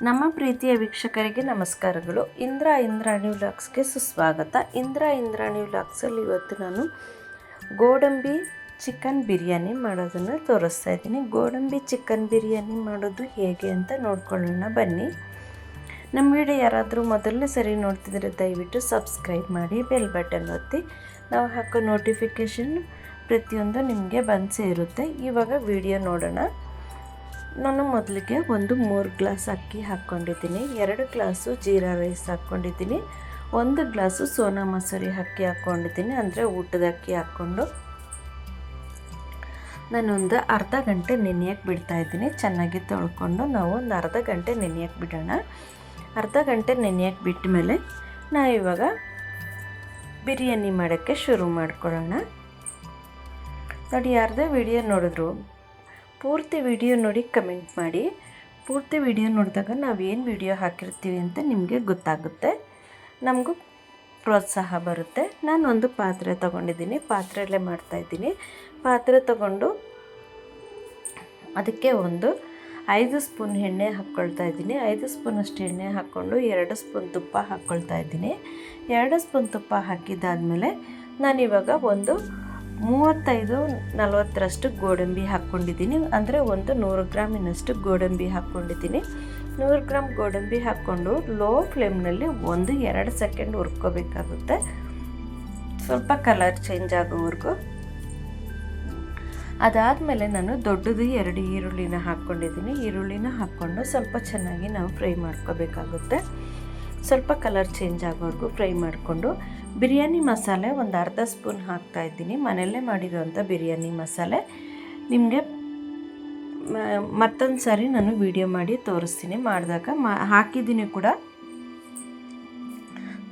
ನಮ್ಮ ಪ್ರೀತಿಯ ವೀಕ್ಷಕರಿಗೆ ನಮಸ್ಕಾರಗಳು. ಇಂದ್ರಾಣಿ ವ್ಲಾಗ್ಸ್ಗೆ ಸುಸ್ವಾಗತ. ಇಂದ್ರಾಣಿ ವ್ಲಾಗ್ಸಲ್ಲಿ ಇವತ್ತು ನಾನು ಗೋಡಂಬಿ ಚಿಕನ್ ಬಿರಿಯಾನಿ ಮಾಡೋದನ್ನು ತೋರಿಸ್ತಾ ಇದ್ದೀನಿ. ಗೋಡಂಬಿ ಚಿಕನ್ ಬಿರಿಯಾನಿ ಮಾಡೋದು ಹೇಗೆ ಅಂತ ನೋಡ್ಕೊಳ್ಳೋಣ ಬನ್ನಿ. ನಮ್ಮ ವಿಡಿಯೋ ಯಾರಾದರೂ ಮೊದಲನೇ ಸರಿ ನೋಡ್ತಿದ್ರೆ ದಯವಿಟ್ಟು ಸಬ್ಸ್ಕ್ರೈಬ್ ಮಾಡಿ, ಬೆಲ್ ಬಟನ್ ಒತ್ತಿ. ನಾವು ಹಾಕೋ ನೋಟಿಫಿಕೇಷನ್ ಪ್ರತಿಯೊಂದು ನಿಮಗೆ ಬಂದು ಸೇರುತ್ತೆ. ಇವಾಗ ವಿಡಿಯೋ ನೋಡೋಣ. ನಾನು ಮೊದಲಿಗೆ 3 ಗ್ಲಾಸ್ ಅಕ್ಕಿ ಹಾಕ್ಕೊಂಡಿದ್ದೀನಿ, 2 ಗ್ಲಾಸು ಜೀರಾ ರೈಸ್ ಹಾಕ್ಕೊಂಡಿದ್ದೀನಿ, 1 ಗ್ಲಾಸು ಸೋನಾ ಮಸೂರಿ ಅಕ್ಕಿ ಹಾಕ್ಕೊಂಡಿದ್ದೀನಿ, ಅಂದರೆ ಊಟದ ಅಕ್ಕಿ ಹಾಕ್ಕೊಂಡು ನಾನೊಂದು ಅರ್ಧ ಗಂಟೆ ನೆನೆಯಕ್ಕೆ ಬಿಡ್ತಾಯಿದ್ದೀನಿ. ಚೆನ್ನಾಗಿ ತೊಳ್ಕೊಂಡು ನಾವು ಒಂದು ಅರ್ಧ ಗಂಟೆ ನೆನೆಯಕ್ಕೆ ಬಿಡೋಣ. ಅರ್ಧ ಗಂಟೆ ನೆನೆಯಕ್ಕೆ ಬಿಟ್ಟ ಮೇಲೆ ನಾವು ಇವಾಗ ಬಿರಿಯಾನಿ ಮಾಡೋಕ್ಕೆ ಶುರು ಮಾಡ್ಕೊಳ್ಳೋಣ. ನೋಡಿ, ಯಾರ್ದೇ ವಿಡಿಯೋ ನೋಡಿದ್ರು ಪೂರ್ತಿ ವಿಡಿಯೋ ನೋಡಿ ಕಮೆಂಟ್ ಮಾಡಿ. ಪೂರ್ತಿ ವಿಡಿಯೋ ನೋಡಿದಾಗ ನಾವೇನು ವಿಡಿಯೋ ಹಾಕಿರ್ತೀವಿ ಅಂತ ನಿಮಗೆ ಗೊತ್ತಾಗುತ್ತೆ, ನಮಗೂ ಪ್ರೋತ್ಸಾಹ ಬರುತ್ತೆ. ನಾನೊಂದು ಪಾತ್ರೆ ತೊಗೊಂಡಿದ್ದೀನಿ, ಪಾತ್ರೆಯಲ್ಲೇ ಮಾಡ್ತಾಯಿದ್ದೀನಿ. ಪಾತ್ರೆ ತೊಗೊಂಡು ಅದಕ್ಕೆ 5 ಸ್ಪೂನ್ ಎಣ್ಣೆ ಹಾಕ್ಕೊಳ್ತಾ ಇದ್ದೀನಿ. 5 ಸ್ಪೂನಷ್ಟು ಎಣ್ಣೆ ಹಾಕ್ಕೊಂಡು 2 ಸ್ಪೂನ್ ತುಪ್ಪ ಹಾಕ್ಕೊಳ್ತಾ ಇದ್ದೀನಿ. 2 ಸ್ಪೂನ್ ತುಪ್ಪ ಹಾಕಿದ್ದಾದಮೇಲೆ ನಾನಿವಾಗ 35-40ರಷ್ಟು ಗೋಡಂಬಿ ಹಾಕ್ಕೊಂಡಿದ್ದೀನಿ. ಅಂದರೆ 100 ಗ್ರಾಮಿನಷ್ಟು ಗೋಡಂಬಿ ಹಾಕ್ಕೊಂಡಿದ್ದೀನಿ. 100 ಗ್ರಾಮ್ ಗೋಡಂಬಿ ಹಾಕ್ಕೊಂಡು ಲೋ ಫ್ಲೇಮ್ನಲ್ಲಿ 1-2 ಸೆಕೆಂಡ್ ಹುರ್ಕೋಬೇಕಾಗುತ್ತೆ, ಸ್ವಲ್ಪ ಕಲರ್ ಚೇಂಜ್ ಆಗೋವರೆಗೂ. ಅದಾದಮೇಲೆ ನಾನು ದೊಡ್ಡದು 2 ಈರುಳ್ಳಿನ ಹಾಕ್ಕೊಂಡಿದ್ದೀನಿ. ಈರುಳ್ಳಿನ ಹಾಕ್ಕೊಂಡು ಸ್ವಲ್ಪ ಚೆನ್ನಾಗಿ ನಾವು ಫ್ರೈ ಮಾಡ್ಕೋಬೇಕಾಗುತ್ತೆ. ಸ್ವಲ್ಪ ಕಲರ್ ಚೇಂಜ್ ಆಗೋವರೆಗೂ ಫ್ರೈ ಮಾಡಿಕೊಂಡು ಬಿರಿಯಾನಿ ಮಸಾಲೆ ಅರ್ಧ ಸ್ಪೂನ್ ಹಾಕ್ತಾಯಿದ್ದೀನಿ. ಮನೆಯಲ್ಲೇ ಮಾಡಿರೋಂಥ ಬಿರಿಯಾನಿ ಮಸಾಲೆ ನಿಮಗೆ ಮತ್ತೊಂದು ಸಾರಿ ನಾನು ವಿಡಿಯೋ ಮಾಡಿ ತೋರಿಸ್ತೀನಿ. ಮಾಡಿದಾಗ ಹಾಕಿದ್ದೀನಿ ಕೂಡ.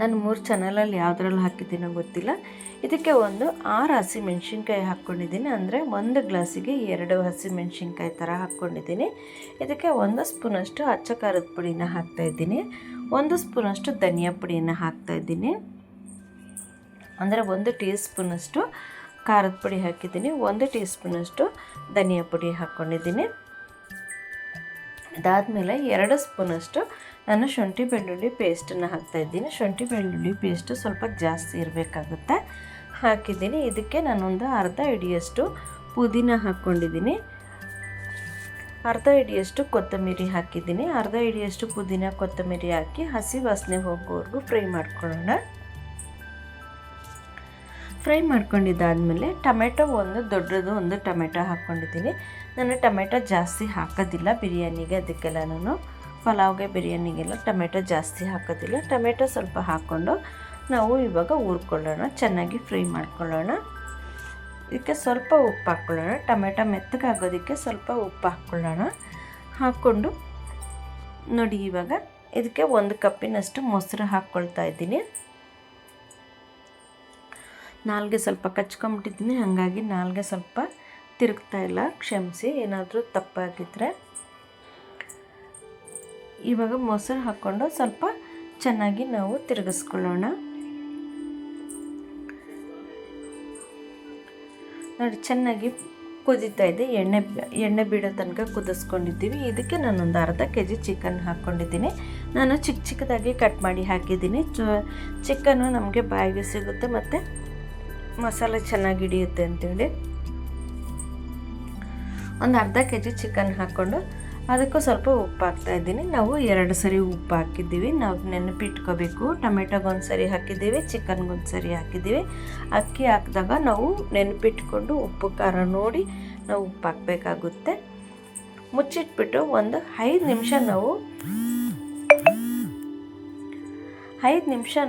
ನಾನು 3 ಚಾನಲಲ್ಲಿ ಯಾವುದ್ರಲ್ಲಿ ಹಾಕಿದ್ದೀನೋ ಗೊತ್ತಿಲ್ಲ. ಇದಕ್ಕೆ 6 ಹಸಿಮೆಣ್ಸಿನ್ಕಾಯಿ ಹಾಕ್ಕೊಂಡಿದ್ದೀನಿ. ಅಂದರೆ 1 ಗ್ಲಾಸಿಗೆ 2 ಹಸಿಮೆಣ್ಸಿನ್ಕಾಯಿ ಥರ ಹಾಕ್ಕೊಂಡಿದ್ದೀನಿ. ಇದಕ್ಕೆ 1 ಸ್ಪೂನಷ್ಟು ಅಚ್ಚ ಖಾರದ ಪುಡಿನ ಹಾಕ್ತಾಯಿದ್ದೀನಿ. 1 ಸ್ಪೂನಷ್ಟು ಧನಿಯಾ ಪುಡಿಯನ್ನು ಹಾಕ್ತಾಯಿದ್ದೀನಿ. ಅಂದರೆ 1 ಟೀ ಸ್ಪೂನಷ್ಟು ಖಾರದ ಪುಡಿ ಹಾಕಿದ್ದೀನಿ, 1 ಟೀ ಸ್ಪೂನಷ್ಟು ಧನಿಯಾ ಪುಡಿ ಹಾಕ್ಕೊಂಡಿದ್ದೀನಿ. ಅದಾದಮೇಲೆ 2 ಸ್ಪೂನಷ್ಟು ನಾನು ಶುಂಠಿ ಬೆಳ್ಳುಳ್ಳಿ ಪೇಸ್ಟನ್ನು ಹಾಕ್ತಾಯಿದ್ದೀನಿ. ಶುಂಠಿ ಬೆಳ್ಳುಳ್ಳಿ ಪೇಸ್ಟು ಸ್ವಲ್ಪ ಜಾಸ್ತಿ ಇರಬೇಕಾಗುತ್ತೆ, ಹಾಕಿದ್ದೀನಿ. ಇದಕ್ಕೆ ನಾನೊಂದು ಅರ್ಧ ಹಿಡಿಯಷ್ಟು ಪುದೀನ ಹಾಕ್ಕೊಂಡಿದ್ದೀನಿ, ಅರ್ಧ ಹಿಡಿಯಷ್ಟು ಕೊತ್ತಂಬರಿ ಹಾಕಿದ್ದೀನಿ. ಅರ್ಧ ಹಿಡಿಯಷ್ಟು ಪುದೀನ ಕೊತ್ತಂಬರಿ ಹಾಕಿ ಹಸಿ ವಾಸನೆ ಹೋಗೋವರೆಗೂ ಫ್ರೈ ಮಾಡ್ಕೊಳ್ಳೋಣ. ಫ್ರೈ ಮಾಡ್ಕೊಂಡಿದ್ದಾದಮೇಲೆ ಟೊಮೆಟೊ ದೊಡ್ಡದು 1 ಟೊಮೆಟೊ ಹಾಕ್ಕೊಂಡಿದ್ದೀನಿ. ನಾನು ಟೊಮೆಟೊ ಜಾಸ್ತಿ ಹಾಕೋದಿಲ್ಲ ಬಿರಿಯಾನಿಗೆ, ಅದಕ್ಕೆಲ್ಲ ನಾನು ಪಲಾವ್ಗೆ ಬಿರಿಯಾನಿಗೆಲ್ಲ ಟೊಮೆಟೊ ಜಾಸ್ತಿ ಹಾಕೋದಿಲ್ಲ. ಟೊಮೆಟೊ ಸ್ವಲ್ಪ ಹಾಕ್ಕೊಂಡು ನಾವು ಇವಾಗ ಹುರ್ಕೊಳ್ಳೋಣ, ಚೆನ್ನಾಗಿ ಫ್ರೈ ಮಾಡ್ಕೊಳ್ಳೋಣ. ಇದಕ್ಕೆ ಸ್ವಲ್ಪ ಉಪ್ಪು ಹಾಕ್ಕೊಳ್ಳೋಣ. ಟೊಮೆಟೊ ಮೆತ್ತಗಾಗೋದಕ್ಕೆ ಸ್ವಲ್ಪ ಉಪ್ಪು ಹಾಕ್ಕೊಳ್ಳೋಣ. ಹಾಕ್ಕೊಂಡು ನೋಡಿ, ಇವಾಗ ಇದಕ್ಕೆ 1 ಕಪ್ಪಿನಷ್ಟು ಮೊಸರು ಹಾಕ್ಕೊಳ್ತಾ ಇದ್ದೀನಿ. ನಾಲ್ಗೆ ಸ್ವಲ್ಪ ಕಚ್ಕೊಂಬಿಟ್ಟಿದ್ದೀನಿ, ಹಾಗಾಗಿ ನಾಲ್ಗೆ ಸ್ವಲ್ಪ ತಿರುಗ್ತಾ ಇಲ್ಲ, ಕ್ಷಮಿಸಿ. ಏನಾದರೂ ತಪ್ಪಾಗಿದ್ದರೆ ಇವಾಗ ಮೊಸರು ಹಾಕ್ಕೊಂಡು ಸ್ವಲ್ಪ ಚೆನ್ನಾಗಿ ನಾವು ತಿರುಗಿಸ್ಕೊಳ್ಳೋಣ. ನೋಡಿ, ಚೆನ್ನಾಗಿ ಕುದೀತಾ ಇದೆ, ಎಣ್ಣೆ ಬಿಡೋ ತನಕ ಕುದಿಸ್ಕೊಂಡಿದ್ದೀವಿ. ಇದಕ್ಕೆ ನಾನೊಂದು ಅರ್ಧ kg ಚಿಕನ್ ಹಾಕ್ಕೊಂಡಿದ್ದೀನಿ. ನಾನು ಚಿಕ್ಕದಾಗಿ ಕಟ್ ಮಾಡಿ ಹಾಕಿದ್ದೀನಿ. ಚಿಕನ್ನು ನಮಗೆ ಬಾಯಿಗೆ ಸಿಗುತ್ತೆ ಮತ್ತು ಮಸಾಲೆ ಚೆನ್ನಾಗಿ ಹಿಡಿಯುತ್ತೆ ಅಂತೇಳಿ ಒಂದು ಅರ್ಧ kg ಚಿಕನ್ ಹಾಕ್ಕೊಂಡು ಅದಕ್ಕೂ ಸ್ವಲ್ಪ ಉಪ್ಪು ಹಾಕ್ತಾಯಿದ್ದೀನಿ. ನಾವು 2 ಸರಿ ಉಪ್ಪು ಹಾಕಿದ್ದೀವಿ, ನಾವು ನೆನಪಿಟ್ಕೋಬೇಕು. ಟೊಮೆಟೊಗೊಂದು ಸರಿ ಹಾಕಿದ್ದೀವಿ, ಚಿಕನ್ಗೊಂದು ಸರಿ ಹಾಕಿದ್ದೀವಿ. ಅಕ್ಕಿ ಹಾಕಿದಾಗ ನಾವು ನೆನಪಿಟ್ಕೊಂಡು ಉಪ್ಪು ಖಾರ ನೋಡಿ ನಾವು ಉಪ್ಪು ಹಾಕಬೇಕಾಗುತ್ತೆ. ಮುಚ್ಚಿಟ್ಬಿಟ್ಟು 5 ನಿಮಿಷ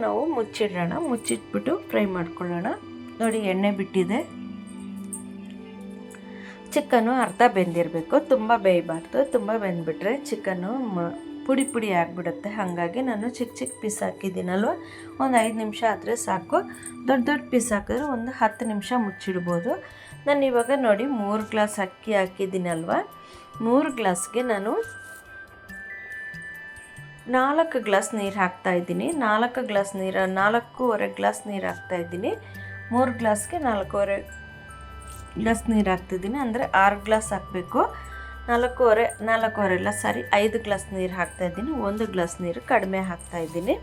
ನಾವು ಮುಚ್ಚಿಡೋಣ. ಮುಚ್ಚಿಟ್ಬಿಟ್ಟು ಫ್ರೈ ಮಾಡ್ಕೊಳ್ಳೋಣ. ನೋಡಿ, ಎಣ್ಣೆ ಬಿಟ್ಟಿದೆ. ಚಿಕನ್ನು ಅರ್ಧ ಬೆಂದಿರಬೇಕು, ತುಂಬ ಬೇಯಬಾರ್ದು. ತುಂಬ ಬೆಂದ್ಬಿಟ್ರೆ ಚಿಕನ್ನು ಪುಡಿ ಆಗಿಬಿಡುತ್ತೆ. ಹಾಗಾಗಿ ನಾನು ಚಿಕ್ಕ ಪೀಸ್ ಹಾಕಿದ್ದೀನಲ್ವ, 5 ನಿಮಿಷ ಆದರೆ ಸಾಕು. ದೊಡ್ಡ ಪೀಸ್ ಹಾಕಿದ್ರೆ 10 ನಿಮಿಷ ಮುಚ್ಚಿಡ್ಬೋದು. ನಾನು ಇವಾಗ ನೋಡಿ 3 ಗ್ಲಾಸ್ ಅಕ್ಕಿ ಹಾಕಿದ್ದೀನಲ್ವ, 3 ಗ್ಲಾಸ್ಗೆ ನಾನು 4 ಗ್ಲಾಸ್ ನೀರು ಹಾಕ್ತಾಯಿದ್ದೀನಿ. 4 ಗ್ಲಾಸ್ ನೀರು, 4.25 ಗ್ಲಾಸ್ ನೀರು ಹಾಕ್ತಾಯಿದ್ದೀನಿ. 3 ಗ್ಲಾಸ್ಗೆ 4.25 ಗ್ಲಾಸ್ ನೀರು ಹಾಕ್ತಿದ್ದೀನಿ. ಅಂದರೆ 6 ಗ್ಲಾಸ್ ಹಾಕಬೇಕು. ನಾಲ್ಕೂವರೆ ಇಲ್ಲ ಸಾರಿ 5 ಗ್ಲಾಸ್ ನೀರು ಹಾಕ್ತಾಯಿದ್ದೀನಿ. 1 ಗ್ಲಾಸ್ ನೀರು ಕಡಿಮೆ ಹಾಕ್ತಾಯಿದ್ದೀನಿ.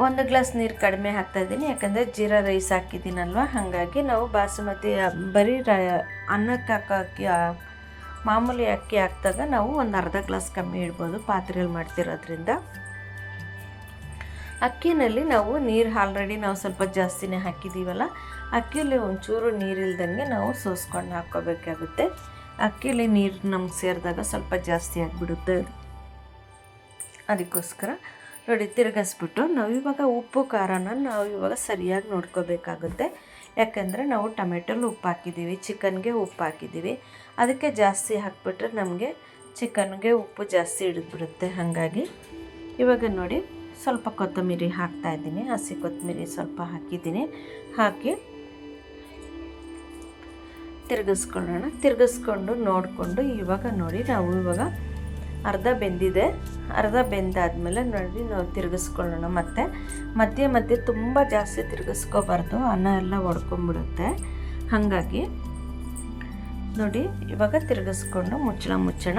1 ಗ್ಲಾಸ್ ನೀರು ಕಡಿಮೆ ಹಾಕ್ತಾಯಿದ್ದೀನಿ, ಯಾಕಂದರೆ ಜೀರಾ ರೈಸ್ ಹಾಕಿದ್ದೀನಲ್ವ, ಹಾಗಾಗಿ ನಾವು ಬಾಸುಮತಿ ಬರೀ ಅನ್ನಕ್ಕೆ ಹಾಕಿ ಮಾಮೂಲಿ ಅಕ್ಕಿ ಹಾಕಿದಾಗ ನಾವು ಒಂದು ಅರ್ಧ ಗ್ಲಾಸ್ ಕಮ್ಮಿ ಇಡ್ಬೋದು, ಪಾತ್ರೆಯಲ್ಲಿ ಮಾಡ್ತಿರೋದ್ರಿಂದ. ಅಕ್ಕಿನಲ್ಲಿ ನಾವು ನೀರು ಆಲ್ರೆಡಿ ನಾವು ಸ್ವಲ್ಪ ಜಾಸ್ತಿನೇ ಹಾಕಿದ್ದೀವಲ್ಲ, ಅಕ್ಕಿಲಿ ಒಂಚೂರು ನೀರಿಲ್ದಂಗೆ ನಾವು ಸೋಸ್ಕೊಂಡು ಹಾಕ್ಕೋಬೇಕಾಗುತ್ತೆ. ಅಕ್ಕಿಲಿ ನೀರು ನಮ್ಗೆ ಸೇರಿದಾಗ ಸ್ವಲ್ಪ ಜಾಸ್ತಿ ಆಗಿಬಿಡುತ್ತೆ. ಅದಕ್ಕೋಸ್ಕರ ನೋಡಿ ತಿರುಗಿಸ್ಬಿಟ್ಟು ನಾವು ಇವಾಗ ಉಪ್ಪು ಖಾರನ ನಾವು ಇವಾಗ ಸರಿಯಾಗಿ ನೋಡ್ಕೋಬೇಕಾಗುತ್ತೆ. ಯಾಕೆಂದರೆ ನಾವು ಟೊಮೆಟೊಲ್ಲಿ ಉಪ್ಪು ಹಾಕಿದ್ದೀವಿ, ಚಿಕನ್ಗೆ ಉಪ್ಪು ಹಾಕಿದ್ದೀವಿ. ಅದಕ್ಕೆ ಜಾಸ್ತಿ ಹಾಕಿಬಿಟ್ರೆ ನಮಗೆ ಚಿಕನ್ಗೆ ಉಪ್ಪು ಜಾಸ್ತಿ ಹಿಡಿದ್ಬಿಡುತ್ತೆ. ಹಾಗಾಗಿ ಇವಾಗ ನೋಡಿ ಸ್ವಲ್ಪ ಕೊತ್ತಂಬರಿ ಹಾಕ್ತಾಯಿದ್ದೀನಿ, ಹಸಿ ಕೊತ್ತಂಬರಿ ಸ್ವಲ್ಪ ಹಾಕಿದ್ದೀನಿ. ಹಾಕಿ ತಿರುಗಿಸ್ಕೊಂಡು ನೋಡಿಕೊಂಡು ಇವಾಗ ನೋಡಿ ನಾವು ಇವಾಗ ಅರ್ಧ ಬೆಂದಿದೆ. ಅರ್ಧ ಬೆಂದಾದಮೇಲೆ ನೋಡಿ ನಾವು ತಿರುಗಿಸ್ಕೊಳ್ಳೋಣ. ಮತ್ತು ಮಧ್ಯೆ ತುಂಬ ಜಾಸ್ತಿ ತಿರುಗಿಸ್ಕೋಬಾರ್ದು, ಅನ್ನ ಎಲ್ಲ ಒಡ್ಕೊಂಬಿಡುತ್ತೆ. ಹಾಗಾಗಿ ನೋಡಿ ಇವಾಗ ತಿರುಗಿಸ್ಕೊಂಡು ಮುಚ್ಚೋಣ.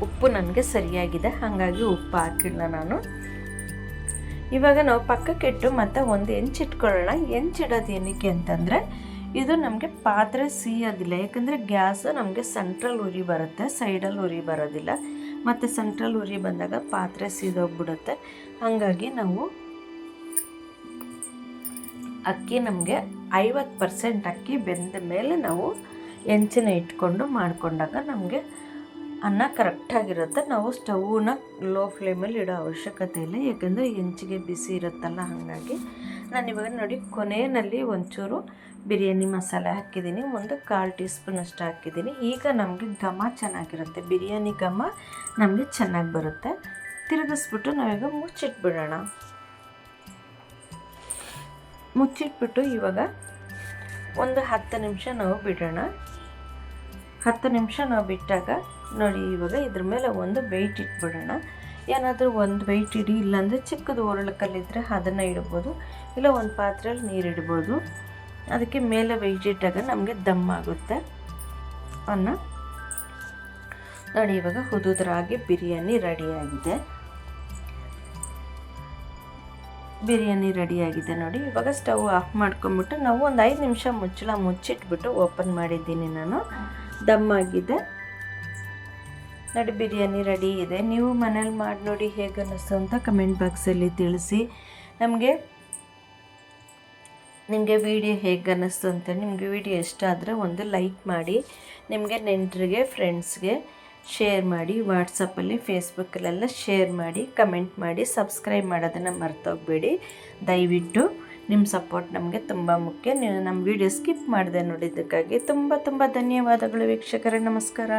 ಉಪ್ಪು ನನಗೆ ಸರಿಯಾಗಿದೆ, ಹಾಗಾಗಿ ಉಪ್ಪು ಹಾಕಿಲ್ಲ ನಾನು. ಇವಾಗ ನಾವು ಪಕ್ಕಕ್ಕಿಟ್ಟು ಮತ್ತು ಒಂದು ಹೆಂಚಿಟ್ಕೊಳ್ಳೋಣ. ಹೆಂಚಿಡೋದು ಏನಕ್ಕೆ ಅಂತಂದರೆ ಇದು ನಮಗೆ ಪಾತ್ರೆ ಸಿಯೋದಿಲ್ಲ. ಯಾಕಂದರೆ ಗ್ಯಾಸು ನಮಗೆ ಸೆಂಟ್ರಲ್ ಉರಿ ಬರುತ್ತೆ, ಸೈಡಲ್ಲಿ ಉರಿ ಬರೋದಿಲ್ಲ. ಮತ್ತು ಸೆಂಟ್ರಲ್ ಉರಿ ಬಂದಾಗ ಪಾತ್ರೆ ಸೀದೋಗ್ಬಿಡುತ್ತೆ. ಹಾಗಾಗಿ ನಾವು ಅಕ್ಕಿ ನಮಗೆ 50% ಅಕ್ಕಿ ಬೆಂದ ಮೇಲೆ ನಾವು ಹೆಂಚಿನ ಇಟ್ಕೊಂಡು ಮಾಡಿಕೊಂಡಾಗ ನಮಗೆ ಅನ್ನ ಕರೆಕ್ಟಾಗಿರುತ್ತೆ. ನಾವು ಸ್ಟವ್ನ ಲೋ ಫ್ಲೇಮಲ್ಲಿ ಇಡೋ ಅವಶ್ಯಕತೆ ಇಲ್ಲ, ಯಾಕೆಂದರೆ ಹೆಂಚಿಗೆ ಬಿಸಿ ಇರುತ್ತಲ್ಲ. ಹಾಗಾಗಿ ನಾನಿವಾಗ ನೋಡಿ ಕೊನೆಯಲ್ಲಿ ಒಂಚೂರು ಬಿರಿಯಾನಿ ಮಸಾಲೆ ಹಾಕಿದ್ದೀನಿ, ಒಂದು 1/4 ಟೀ ಸ್ಪೂನ್ ಅಷ್ಟು ಹಾಕಿದ್ದೀನಿ. ಈಗ ನಮಗೆ ಘಮ ಚೆನ್ನಾಗಿರುತ್ತೆ, ಬಿರಿಯಾನಿ ಘಮ ನಮಗೆ ಚೆನ್ನಾಗಿ ಬರುತ್ತೆ. ತಿರುಗಿಸ್ಬಿಟ್ಟು ನಾವೀಗ ಮುಚ್ಚಿಟ್ಬಿಡೋಣ. ಮುಚ್ಚಿಟ್ಬಿಟ್ಟು ಇವಾಗ ಒಂದು 10 ನಿಮಿಷ ನಾವು ಬಿಡೋಣ. 10 ನಿಮಿಷ ನಾವು ಬಿಟ್ಟಾಗ ನೋಡಿ ಇವಾಗ ಇದ್ರ ಮೇಲೆ ಒಂದು ವೆಯ್ಟ್ ಇಟ್ಬಿಡೋಣ. ಏನಾದರೂ ಒಂದು ವೆಯ್ಟ್ ಇಡಿ, ಇಲ್ಲಾಂದರೆ ಚಿಕ್ಕದು ಒರಳಕಲ್ಲಿದ್ದರೆ ಅದನ್ನು ಇಡ್ಬೋದು, ಇಲ್ಲ ಒಂದು ಪಾತ್ರೆಯಲ್ಲಿ ನೀರು ಇಡ್ಬೋದು. ಅದಕ್ಕೆ ಮೇಲೆ ವೆಯ್ಟ್ ಇಟ್ಟಾಗ ನಮಗೆ ದಮ್ ಆಗುತ್ತೆ ಅನ್ನ. ನೋಡಿ ಇವಾಗ ಉದುರಾಗಿ ಬಿರಿಯಾನಿ ರೆಡಿಯಾಗಿದೆ ನೋಡಿ. ಇವಾಗ ಸ್ಟವ್ ಆಫ್ ಮಾಡ್ಕೊಂಬಿಟ್ಟು ನಾವು ಒಂದು 5 ನಿಮಿಷ ಮುಚ್ಚಿಟ್ಬಿಟ್ಟು ಓಪನ್ ಮಾಡಿದ್ದೀನಿ ನಾನು. ದಮ್ ಆಗಿದೆ ನೋಡಿ, ಬಿರಿಯಾನಿ ರೆಡಿ ಇದೆ. ನೀವು ಮನೇಲಿ ಮಾಡಿ ನೋಡಿ ಹೇಗೆ ಅನ್ನಿಸ್ತು ಅಂತ ಕಮೆಂಟ್ ಬಾಕ್ಸಲ್ಲಿ ತಿಳಿಸಿ. ನಿಮಗೆ ವಿಡಿಯೋ ಹೇಗೆ ಅನ್ನಿಸ್ತು ಅಂತ, ನಿಮಗೆ ವಿಡಿಯೋ ಇಷ್ಟ ಆದರೆ ಒಂದು ಲೈಕ್ ಮಾಡಿ, ನಿಮಗೆ ನೆಂಟರಿಗೆ ಫ್ರೆಂಡ್ಸ್ಗೆ ಶೇರ್ ಮಾಡಿ, ವಾಟ್ಸಪ್ಪಲ್ಲಿ ಫೇಸ್ಬುಕ್ಕಲ್ಲೆಲ್ಲ ಶೇರ್ ಮಾಡಿ, ಕಮೆಂಟ್ ಮಾಡಿ, ಸಬ್ಸ್ಕ್ರೈಬ್ ಮಾಡೋದನ್ನು ಮರ್ತೋಗಬೇಡಿ ದಯವಿಟ್ಟು. ನಿಮ್ಮ ಸಪೋರ್ಟ್ ನಮಗೆ ತುಂಬ ಮುಖ್ಯ. ನೀವು ನಮ್ಮ ವಿಡಿಯೋ ಸ್ಕಿಪ್ ಮಾಡಿದೆ ನೋಡಿದ್ದಕ್ಕಾಗಿ ತುಂಬ ಧನ್ಯವಾದಗಳು ವೀಕ್ಷಕರೇ. ನಮಸ್ಕಾರ.